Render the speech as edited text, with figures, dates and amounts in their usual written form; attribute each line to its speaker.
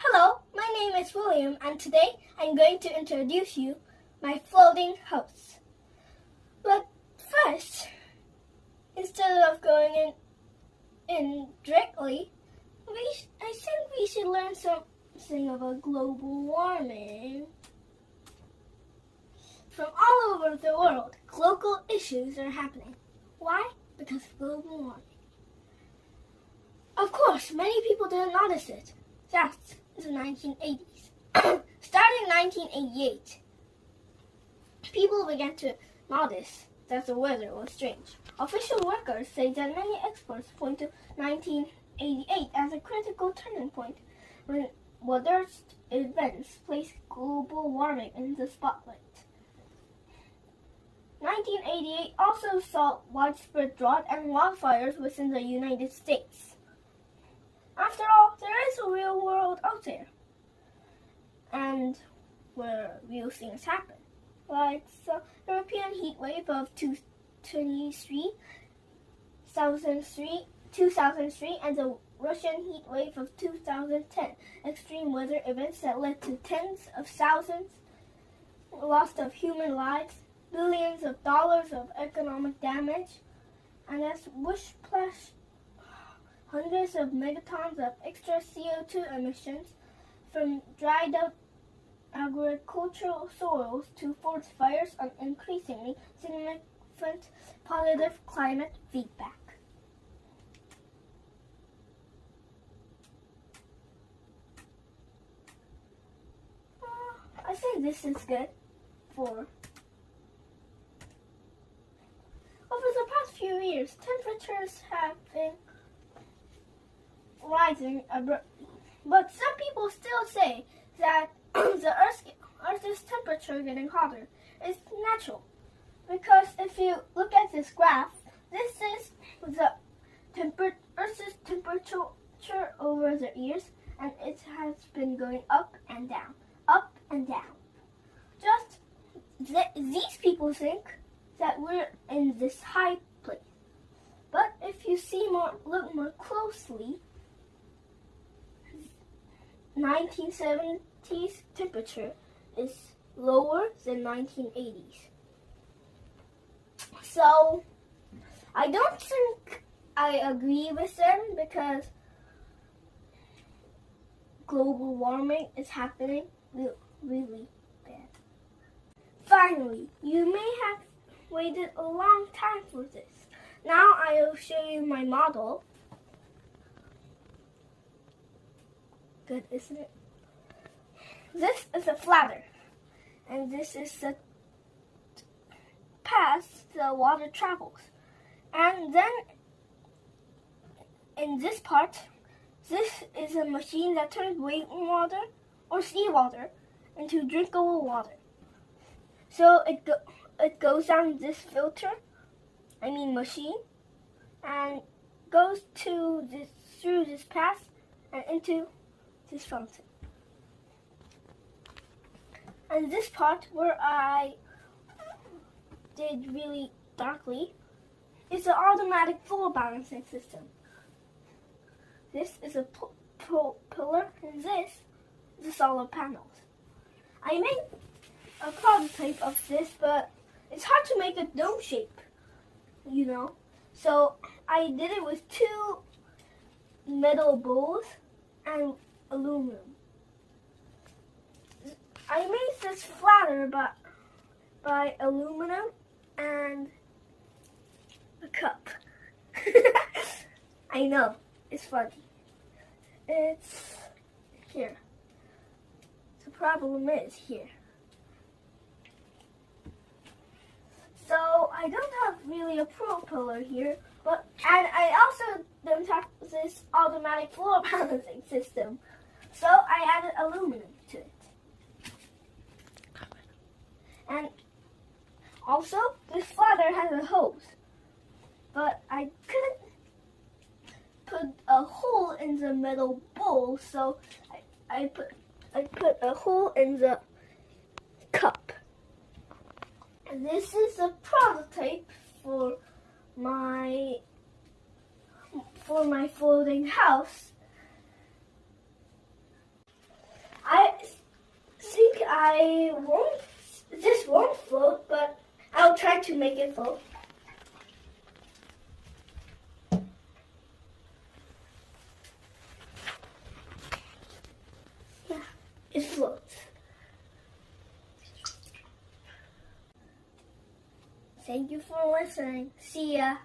Speaker 1: Hello, my name is William and today I'm going to introduce you my floating house. But first, instead of going in directly, I think we should learn something about global warming. From all over the world, global issues are happening. Why? Because of global warming. Of course, many people didn't notice it. That's the 1980s. Starting in 1988, people began to notice that the weather was strange. Official records say that many experts point to 1988 as a critical turning point when weather events placed global warming in the spotlight. 1988 also saw widespread drought and wildfires within the United States. After all, there is a real world out there, and where real things happen, like the European heat wave of 2003, and the Russian heat wave of 2010, extreme weather events that led to tens of thousands loss of human lives, billions of dollars of economic damage, and as which splashed hundreds of megatons of extra CO2 emissions from dried up agricultural soils to forest fires and increasingly significant positive climate feedback. I think this is good for over the past few years, temperatures have been rising abruptly. But some people still say that the Earth's temperature getting hotter is natural. Because if you look at this graph, this is the Earth's temperature over the years, and it has been going up and down, up and down. Just these people think that we're in this high place. But if you look more closely, 1970s temperature is lower than 1980s. So I don't think I agree with them because global warming is happening really bad. Finally, you may have waited a long time for this. Now I will show you my model. Good, isn't it? This is a flat Earth, and this is the path the water travels. And then in this part, this is a machine that turns rainwater or seawater into drinkable water. So it goes down this machine, and goes through this path and into this fountain. And this part where I did really darkly is an automatic floor balancing system. This is a pillar, and this is the solar panels. I made a prototype of this, but it's hard to make a dome shape, So I did it with two metal bowls and aluminum. I made this flatter by aluminum and a cup. I know, it's funny. It's here. The problem is here. So I don't have really a propeller here, and I also don't have this automatic floor balancing system. So I added aluminum to it. And also, this flatter has a hose, but I couldn't put a hole in the metal bowl, so I put a hole in the cup. And this is a prototype for my floating house. this won't float, but I'll try to make it float. Yeah, it floats. Thank you for listening. See ya.